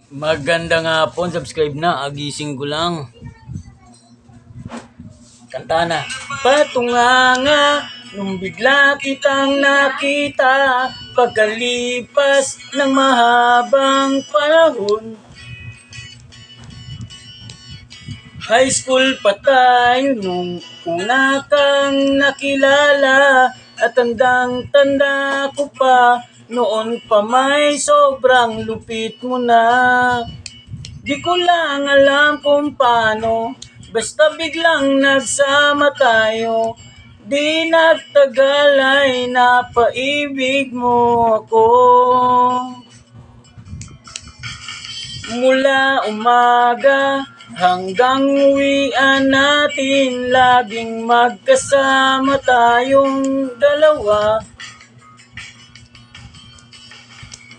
Magandang hapon, subscribe na, agising ko lang. Kanta na. Patunganga, nung bigla kitang nakita, pagkalipas ng mahabang panahon. High school pa tayo nung una kang nakilala, at tandang-tanda ko pa, noon pa may sobrang lupit mo na. Di ko lang alam kung paano, basta biglang nagsama tayo. Di nagtagal ay napaibig mo ako. Mula umaga hanggang uwian natin, laging magkasama tayong dalawa.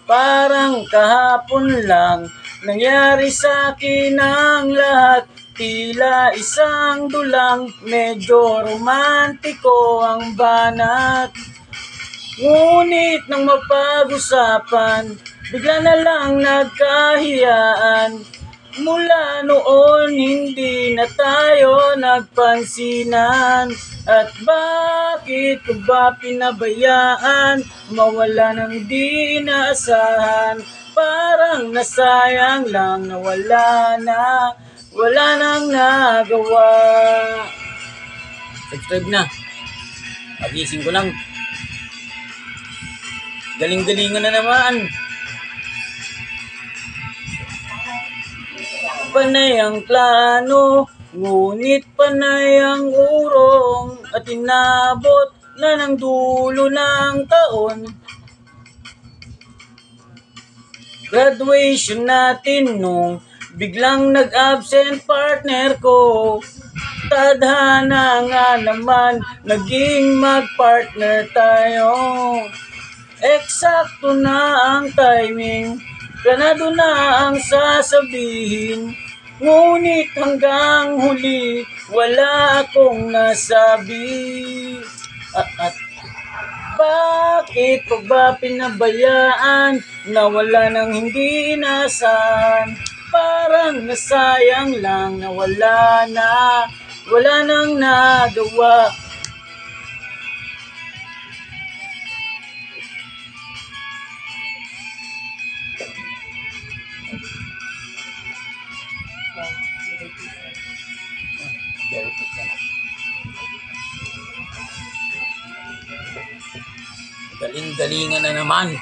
Parang kahapon lang nangyari sa akin ang lahat. Tila isang dulang, medyo romantiko ang banat. Ngunit nang mapag-usapan, bigla na lang nagkahiyaan. Mula noon hindi na tayo nagpansinan. At bakit ko ba pinabayaan, mawala ng di inaasahan? Parang nasayang lang na wala nang nagawa. Subscribe na. Pagising ko lang. Galing-galingan na naman. Panay ang plano, ngunit panay ang urong, at inabot na ng dulo ng taon. Graduation natin nung biglang nag-absent partner ko. Tadhana nga naman, naging mag-partner tayo. Eksakto na ang timing, planado na ang sasabihin. Ngunit hanggang huli, wala akong nasabi. At bakit pa ba pinabayaan, nawala ng hindi inaasahan? Parang nasayang lang na wala nang nagawa. Galing-galingan na naman.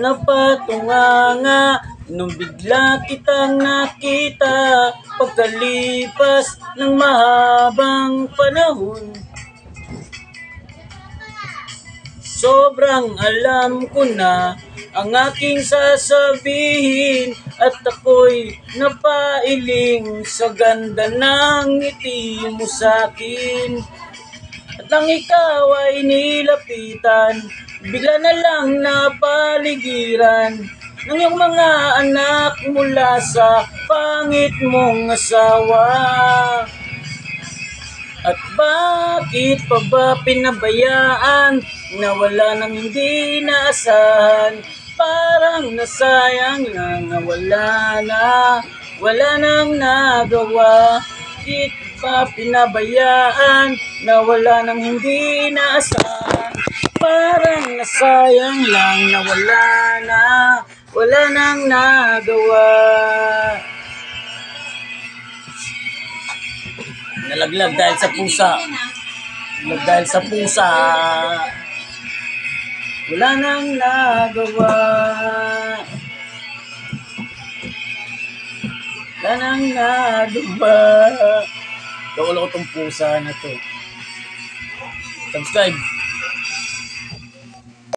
Napatunganga nung bigla kitang nakita, pagkalipas ng mahabang panahon. Sobrang alam ko na ang aking sasabihin, at ako'y napailing sa ganda ng ngiti mo sa'kin. At nang ikaw ay nilapitan, bigla na lang napaligiran ng iyong mga anak mula sa pangit mong asawa. At bakit pa ba pinabayaan, nawala ng hindi inaasahan? Parang nasayang lang na wala nang nagawa. Bakit pa pinabayaan, nawala ng hindi inaasahan? Parang nasayang lang na wala nang nagawa. Nalaglag dahil sa pusa. Dahil sa pusa. Wala nang nagawa. Wala nang nagawa. Loko-loko tong pusa na to. Subscribe.